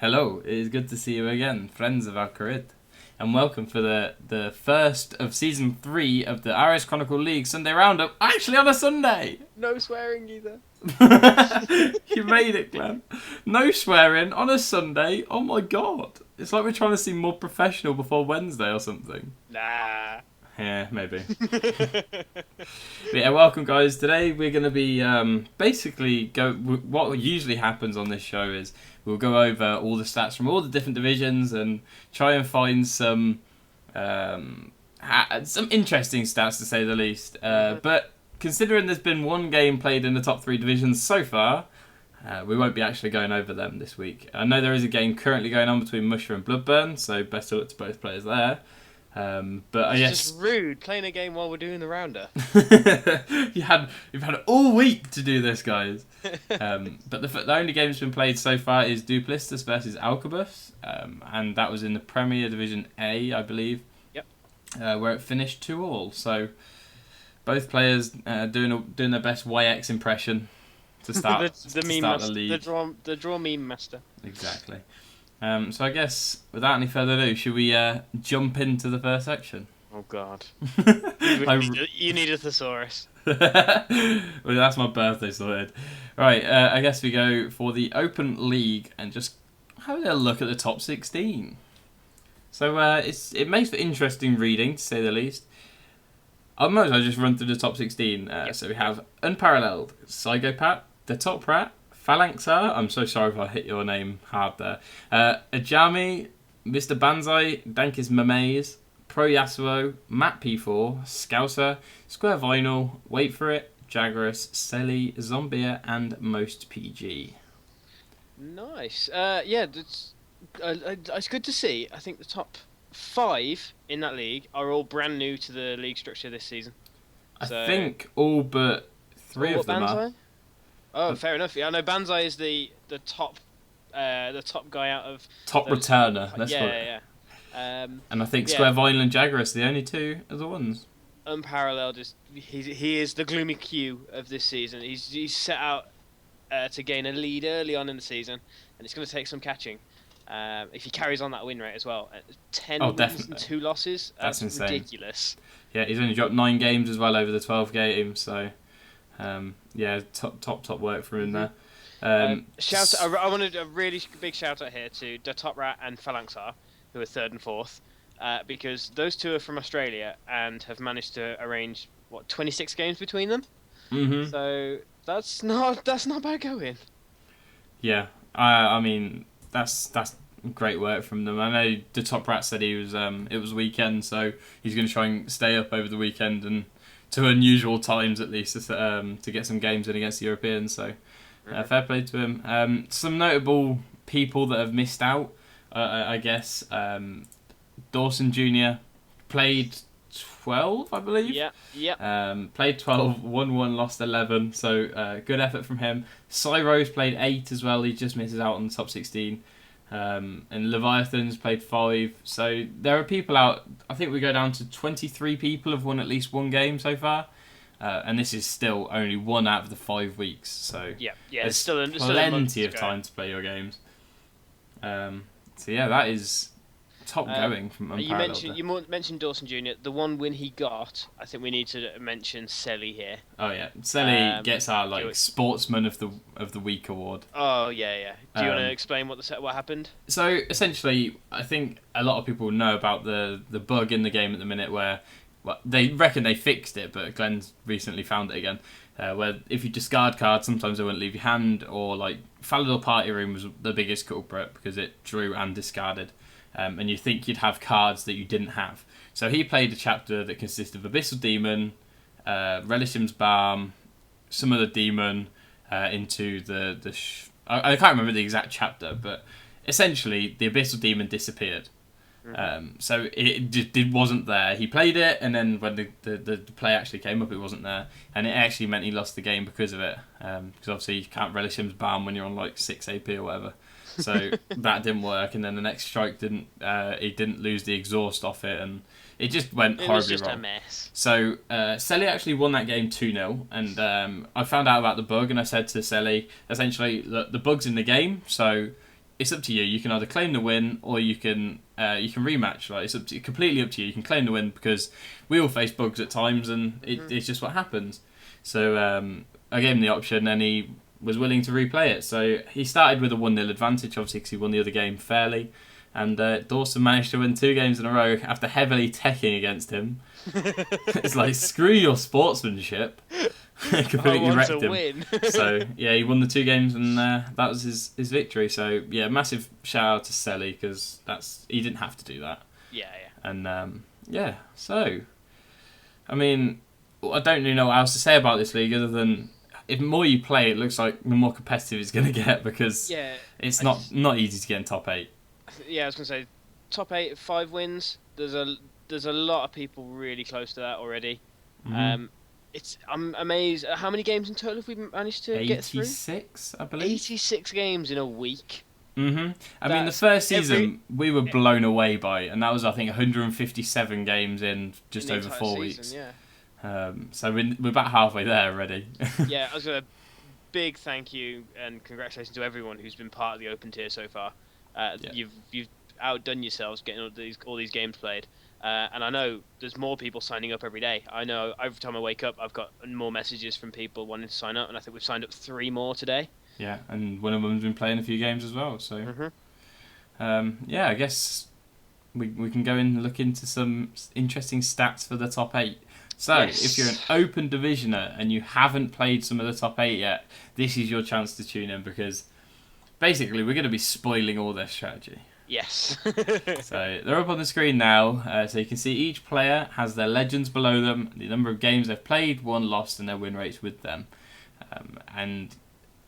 Hello, it is good to see you again, friends of Al-Kharid. And welcome for the first of Season 3 of the RSChronicle League Sunday Roundup, actually on a Sunday! No swearing either. You made it, Glenn. No swearing on a Sunday, oh my god. It's like we're trying to seem more professional before Wednesday or something. Nah. Yeah, maybe. But yeah, welcome guys. Today we're going to be what usually happens on this show is we'll go over all the stats from all the different divisions and try and find some interesting stats to say the least. But considering there's been one game played in the top 3 divisions so far, we won't be actually going over them this week. I know there is a game currently going on between Musher and Bloodburn, so best of luck to both players there. But I guess It's just rude playing a game while we're doing the roundup. you've had all week to do this, guys. But the only game that's been played so far is Duplistis versus Alcabus, and that was in the Premier Division A, I believe. Yep. Where it finished 2-2. So both players doing their best YX impression to start the start master, the league. the draw meme master. Exactly. So I guess, without any further ado, should we jump into the first section? Oh God. I- You need a thesaurus. Well, that's my birthday sorted. Right, I guess we go for the Open League and just have a little look at the top 16. So it makes for interesting reading, to say the least. I might as well just run through the top 16. Yep. So we have Unparalleled, Psychopath, The Top Rat, Phalanxar, I'm so sorry if I hit your name hard there. Ajami, Mr. Banzai, Dankis Mames, Pro Yasuo, Matt P4, Scouser, Square Vinyl, Wait For It, Jagras, Selly, Zombia, and Most PG. Nice. Yeah, it's good to see. I think the top 5 in that league are all brand new to the league structure this season. I think all but 3 of them Banzai? are. Oh, fair enough. Yeah, I know Banzai is the top guy out of Top those- returner, let's put it. yeah. And I think Yeah. Square Vinyl and Jagras are the only 2 other ones. Unparalleled he is the gloomy Q of this season. He's set out to gain a lead early on in the season, and it's going to take some catching. If he carries on that win rate as well, 10 wins definitely. and 2 losses. That's insane. Ridiculous. Yeah, he's only dropped 9 games as well over the 12 games, so yeah, top work for him there. I wanted a really big shout out here to the Top Rat and Phalanxar, who are 3rd and 4th, because those 2 are from Australia and have managed to arrange 26 games between them. Mm-hmm. So that's not bad going. Yeah, I mean that's great work from them. I know the Top Rat said he was it was weekend, so he's going to try and stay up over the weekend and to unusual times at least to get some games in against the Europeans. So fair play to him. Some notable people that have missed out, I guess. Dawson Jr. played 12, I believe. Yeah. Played 12, won 1, lost 11. So good effort from him. Cyros played 8 as well. He just misses out on the top 16. And Leviathan's played 5. So there are people out. I think we go down to 23 people have won at least one game so far. And this is still only 1 out of the 5 weeks. So Yeah. there's Still plenty of time to play your games. So yeah, that is top going from Unparalleled. You mentioned Dawson Jr. The one win he got, I think we need to mention Selly here. Oh yeah, Selly gets our do Sportsman of the Week award. Oh yeah. Do you want to explain what happened? So essentially, I think a lot of people know about the bug in the game at the minute where they reckon they fixed it, but Glenn's recently found it again. Where if you discard cards, sometimes they wouldn't leave your hand, or like Falador Party Room was the biggest culprit because it drew and discarded. And you think you'd have cards that you didn't have. So he played a chapter that consisted of Abyssal Demon, Relishim's Balm, some other demon into I can't remember the exact chapter, but essentially the Abyssal Demon disappeared. So it wasn't there. He played it, and then when the play actually came up, it wasn't there, and it actually meant he lost the game because of it. Because obviously you can't Relishim's Balm when you're on like 6 AP or whatever. So that didn't work, and then the next strike didn't. He didn't lose the exhaust off it, and it just went horribly wrong. It was just a mess. So Selly actually won that game 2-0, and I found out about the bug, and I said to Selly, essentially, the bug's in the game, so it's up to you. You can either claim the win or you can rematch. Like it's completely up to you. You can claim the win because we all face bugs at times, and it's just what happens. So I gave him the option, and he was willing to replay it. So he started with a 1-0 advantage, obviously, because he won the other game fairly. And Dawson managed to win 2 games in a row after heavily teching against him. It's like, screw your sportsmanship. Completely wrecked him. Win. So, yeah, he won the 2 games, and that was his victory. So, yeah, massive shout out to Selly, because he didn't have to do that. Yeah. And, yeah, so, I mean, I don't really know what else to say about this league other than if the more you play, it looks like the more competitive it's going to get, because it's not easy to get in top 8. Yeah, I was going to say, top 8, 5 wins. There's a lot of people really close to that already. I'm amazed. How many games in total have we managed to get through? 86, I believe. 86 games in a week. I mean, the first season we were blown away by, and that was, I think, 157 games in just over 4 weeks. Yeah. So we're about halfway there already. Yeah, I was going to big thank you and congratulations to everyone who's been part of the open tier so far. You've outdone yourselves getting all these games played, and I know there's more people signing up every day. I know every time I wake up, I've got more messages from people wanting to sign up, and I think we've signed up 3 more today. Yeah, and one of them's been playing a few games as well. So, yeah, I guess we can go in and look into some interesting stats for the top 8. So, if you're an open divisioner and you haven't played some of the top 8 yet, this is your chance to tune in, because basically, we're going to be spoiling all their strategy. Yes. So they're up on the screen now. So you can see each player has their legends below them, the number of games they've played, won, lost, and their win rates with them. And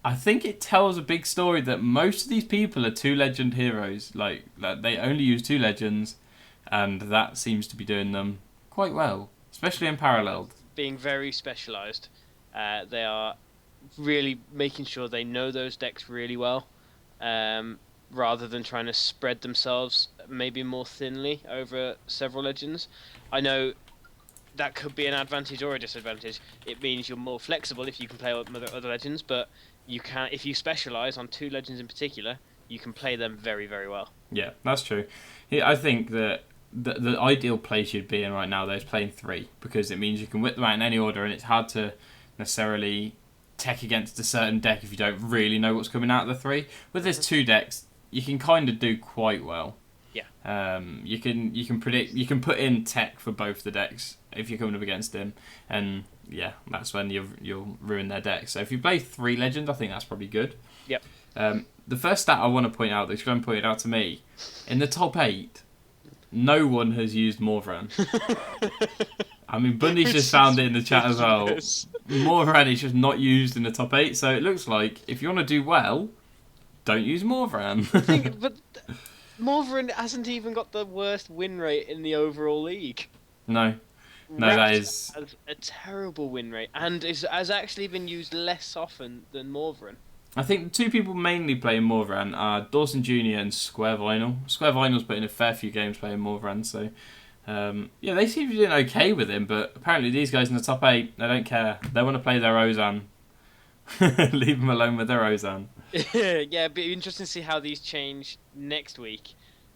I think it tells a big story that most of these people are 2 legend heroes. Like they only use 2 legends, and that seems to be doing them quite well, especially in paralleled. Being very specialised. They are really making sure they know those decks really well. Rather than trying to spread themselves maybe more thinly over several legends. I know that could be an advantage or a disadvantage. It means you're more flexible if you can play other legends, but you can, if you specialise on 2 legends in particular, you can play them very, very well. Yeah, that's true. I think that the ideal place you'd be in right now, though, is playing 3, because it means you can whip them out in any order, and it's hard to necessarily tech against a certain deck if you don't really know what's coming out of the 3. With there's 2 decks, you can kind of do quite well. Yeah. You can predict. You can put in tech for both the decks if you're coming up against him, and yeah, that's when you'll ruin their deck. So if you play 3 legends, I think that's probably good. Yep. The first stat I want to point out, that Glenn pointed out to me, in the top 8, no one has used Morvran. I mean, Bundy's just found it in the chat as well. Morvran is just not used in the top 8, so it looks like if you want to do well, don't use Morvran. But Morvran hasn't even got the worst win rate in the overall league. No, that is a terrible win rate, and has actually been used less often than Morvran. I think the 2 people mainly playing Morvran are Dawson Jr. and Square Vinyl. Square Vinyl's put in a fair few games playing Morvran, so yeah, they seem to be doing okay with him, but apparently these guys in the top 8, they don't care. They want to play their Ozan. Leave them alone with their Ozan. Yeah, it'd be interesting to see how these change next week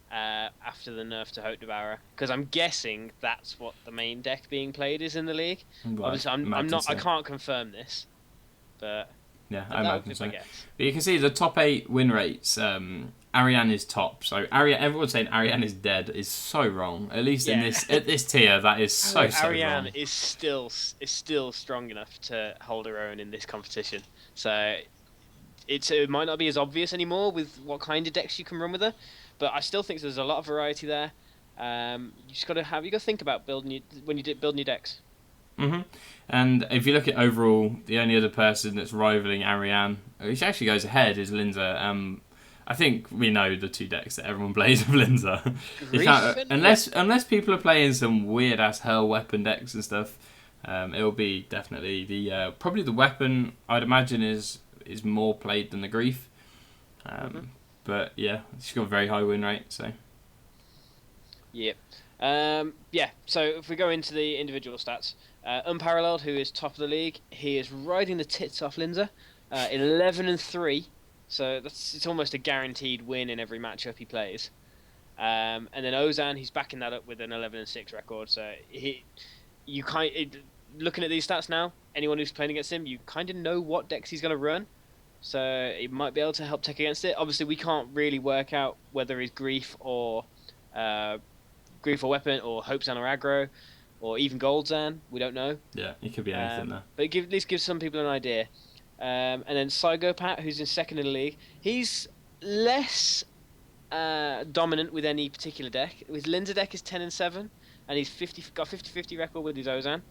after the nerf to Hope Devourer, because I'm guessing that's what the main deck being played is in the league. Well, obviously, I'm not. So. I can't confirm this, but yeah, I imagine so. But you can see the top 8 win rates. Ariane is top, so everyone saying Ariane is dead is so wrong. At least in this tier, that is so Ariane wrong. is still strong enough to hold her own in this competition. So it might not be as obvious anymore with what kind of decks you can run with her, but I still think there's a lot of variety there. You just got to think about building your decks. And if you look at overall, the only other person that's rivaling Ariane, which actually goes ahead, is Linza. I think we know the 2 decks that everyone plays with Linza. Unless people are playing some weird ass hell weapon decks and stuff, it'll be definitely the probably the weapon. I'd imagine is more played than the grief. But yeah, she's got a very high win rate. So yep. Yeah. So if we go into the individual stats, Unparalleled, who is top of the league, he is riding the tits off Linza, 11-3. So it's almost a guaranteed win in every matchup he plays. And then Ozan, he's backing that up with an 11-6 record. So looking at these stats now, anyone who's playing against him, you kind of know what decks he's going to run. So he might be able to help tech against it. Obviously, we can't really work out whether he's Grief or Weapon or Hope Zan or Aggro or even Gold Zan. We don't know. Yeah, it could be anything there. But at least give some people an idea. And then Psychopat, who's in second in the league, he's less dominant with any particular deck. His Linza deck is 10-7, and he's got 50-50 record with his Ozan.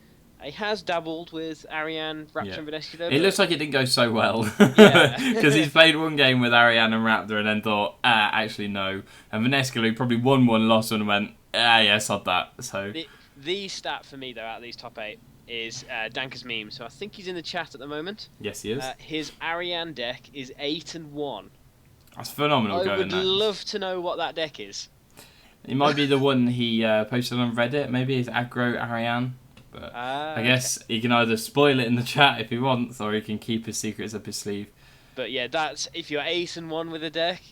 He has dabbled with Ariane, Raptor, and Venescular. It looks like it didn't go so well. Because he's played one game with Ariane and Raptor and then thought, actually no. And Venescular probably won one, lost one, and went, yeah, sod that. So the stat for me, though, out of these top 8 is Danker's Meme. So I think he's in the chat at the moment. Yes, he is. His Ariane deck is 8-1. That's phenomenal going. I would love to know what that deck is. It might be the one he posted on Reddit. Maybe it's Aggro Ariane. But I guess he can either spoil it in the chat if he wants, or he can keep his secrets up his sleeve. But yeah, that's if you're 8-1 with a deck,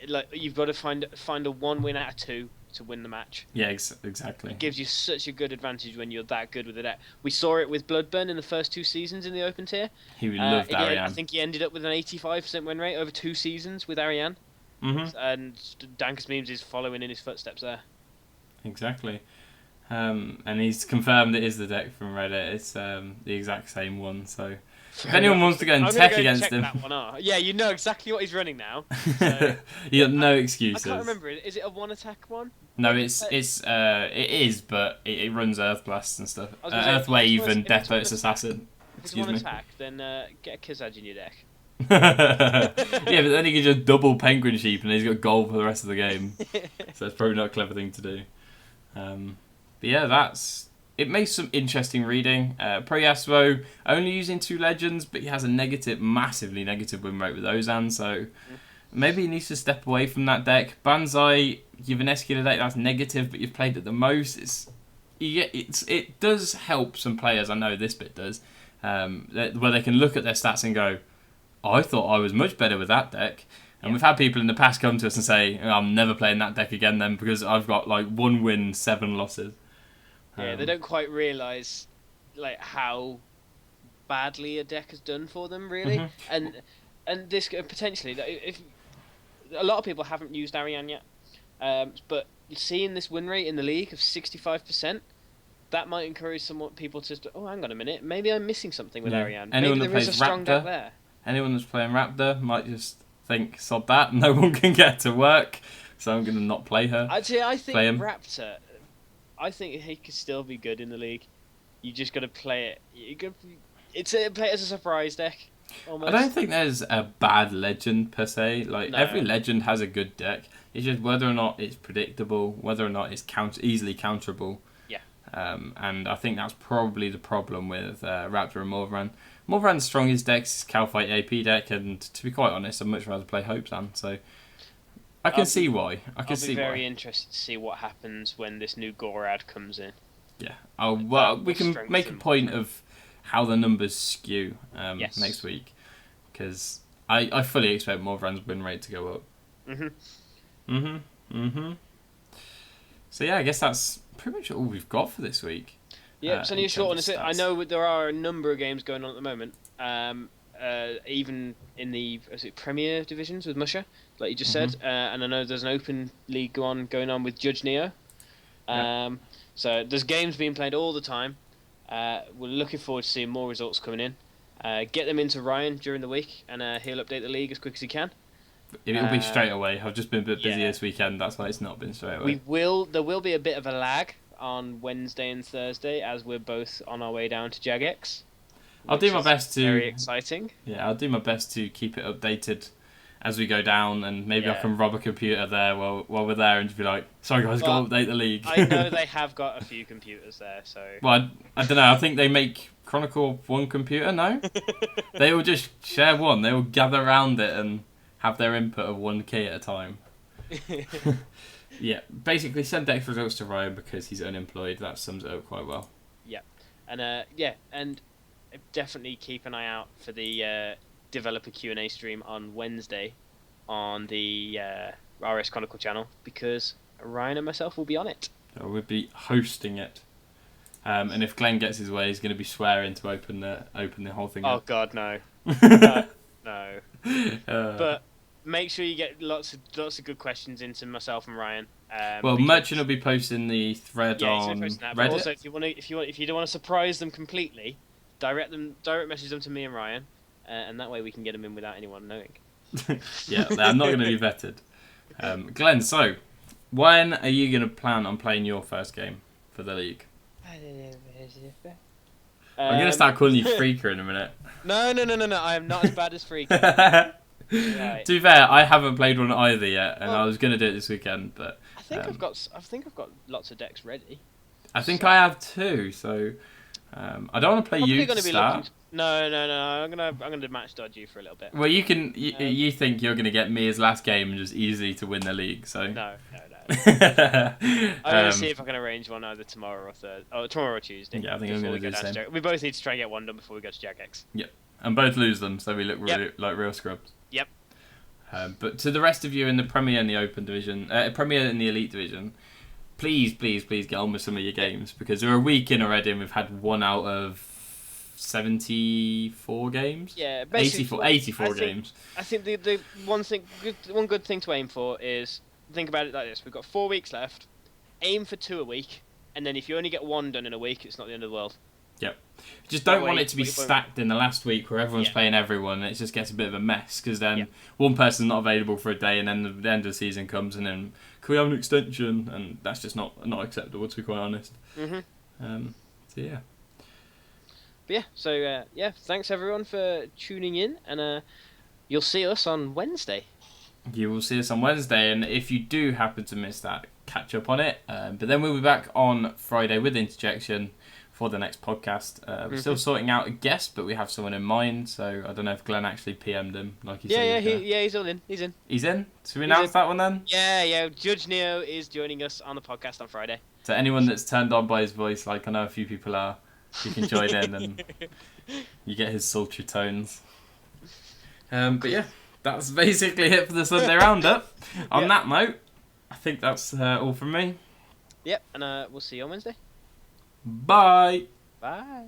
like you've got to find a 1 win out of 2 to win the match. Yeah, exactly. It gives you such a good advantage when you're that good with a deck. We saw it with Bloodburn in the first 2 seasons in the open tier. He loved Ariane. I think he ended up with an 85% win rate over 2 seasons with Ariane. Mm-hmm. And Dankus Memes is following in his footsteps there. Exactly. And he's confirmed it is the deck from Reddit. It's the exact same one. So if anyone wants to go and tech against him, that one out. Yeah, you know exactly what he's running now. So you got no excuses. I can't remember. Is it a 1-attack one? No, it is, but it runs Earth Blast and stuff. Earth Wave and Death Note's Assassin. If it's 1-attack, then get a Kizaj in your deck. Yeah, but then he can just double Penguin Sheep and he's got gold for the rest of the game. So it's probably not a clever thing to do. But yeah, it makes some interesting reading. Pro Yasuo only using 2 legends, but he has a massively negative win rate with Ozan, so maybe he needs to step away from that deck. Banzai, you've an Venescular deck that's negative, but you've played it the most. It does help some players, I know this bit does, where they can look at their stats and go, I thought I was much better with that deck. And we've had people in the past come to us and say, I'm never playing that deck again then because I've got like 1 win, 7 losses. Yeah, they don't quite realise like how badly a deck has done for them, really. Mm-hmm. And this potentially, if a lot of people haven't used Ariane yet, but seeing this win rate in the league of 65%, that might encourage people to, hang on a minute, maybe I'm missing something with Ariane. Anyone maybe that plays a strong deck there. Anyone that's playing Raptor might just think, sod that, no one can get to work, so I'm going to not play her. Actually, I think Raptor, I think he could still be good in the league. You just got to play it. Play it as a surprise deck. Almost. I don't think there's a bad legend per se. Like every legend has a good deck. It's just whether or not it's predictable, whether or not it's easily counterable. Yeah. And I think that's probably the problem with Raptor and Morvaran. Morvaran's strongest deck is Calfight AP deck, and to be quite honest, I'd much rather play Hope Zan. So I can see why. I'll be very interested to see what happens when this new Gorad comes in. Yeah. We can make a point of how the numbers skew next week, because I fully expect Morvaran's win rate to go up. So yeah, I guess that's pretty much all we've got for this week. Yeah, it's only a short one. I know there are a number of games going on at the moment, even in the Premier divisions with Musha, like you just said, and I know there's an open league going on with Judge Neo. So there's games being played all the time. We're looking forward to seeing more results coming in. Get them into Ryan during the week, and he'll update the league as quick as he can. It'll be straight away. I've just been a bit busy this weekend. That's why it's not been straight away. There will be a bit of a lag on Wednesday and Thursday as we're both on our way down to Jagex. I'll do my best to. Very exciting. Yeah, I'll do my best to keep it updated as we go down, and maybe I can rob a computer there while we're there and just be like, sorry guys, got to update the league. I know they have got a few computers there, so. Well, I don't know. I think they make Chronicle one computer. No, they will just share one. They will gather around it and have their input of 1 key at a time. Yeah, basically send deck results to Ryan because he's unemployed. That sums it up quite well. Yeah, and and definitely keep an eye out for the developer Q&A stream on Wednesday on the RSChronicle channel, because Ryan and myself will be on it. So we'll be hosting it. And if Glenn gets his way, he's going to be swearing to open the whole thing Oh up. God, no. No. But make sure you get lots of good questions into myself and Ryan. Well, Merchant will be posting the thread on that, Reddit. But also, if you don't want to surprise them completely, direct message them to me and Ryan, and that way we can get them in without anyone knowing. Yeah, they're not going to be vetted. Glenn, so when are you going to plan on playing your first game for the league? I'm going to start calling you Freaker in a minute. No. I am not as bad as Freaker. Right. To be fair, I haven't played one either yet, and I was going to do it this weekend, but I think I've got lots of decks ready. I think I have too. So I don't want to play you to start. No. I'm gonna match dodge you for a little bit. Well, you can. You think you're going to get me as last game and just easily to win the league? So no. I'm gonna see if I can arrange one either tomorrow or Tuesday. Yeah, I think I'm going to do the same. We both need to try and get one done before we go to Jagex. Yep, and both lose them, so we look really, like real scrubs. Yep. But to the rest of you in the Premier and the Open Division, Premier and the Elite Division, please get on with some of your games, because we're a week in already and we've had 1 out of 74 games. Yeah, 84 games. I think the one good thing to aim for is, think about it like this: we've got 4 weeks left. Aim for 2 a week, and then if you only get 1 done in a week, it's not the end of the world. Yep. Just don't want it to be stacked in the last week where everyone's playing everyone, and it just gets a bit of a mess, because then one person's not available for a day, and then the end of the season comes, and then can we have an extension? And that's just not acceptable, to be quite honest. So yeah. But so thanks everyone for tuning in, and you'll see us on Wednesday. You will see us on Wednesday, and if you do happen to miss that, catch up on it. But then we'll be back on Friday with Interjection for the next podcast. We're still sorting out a guest, but we have someone in mind, so I don't know if Glenn actually PM'd him, like he said. He's all in. He's in. He's in? So we announce that one then? Yeah. Judge Neo is joining us on the podcast on Friday. So anyone that's turned on by his voice, like I know a few people are, you can join in and you get his sultry tones. But yeah, that's basically it for the Sunday Roundup. On that note, I think that's all from me. Yep, and we'll see you on Wednesday. Bye. Bye.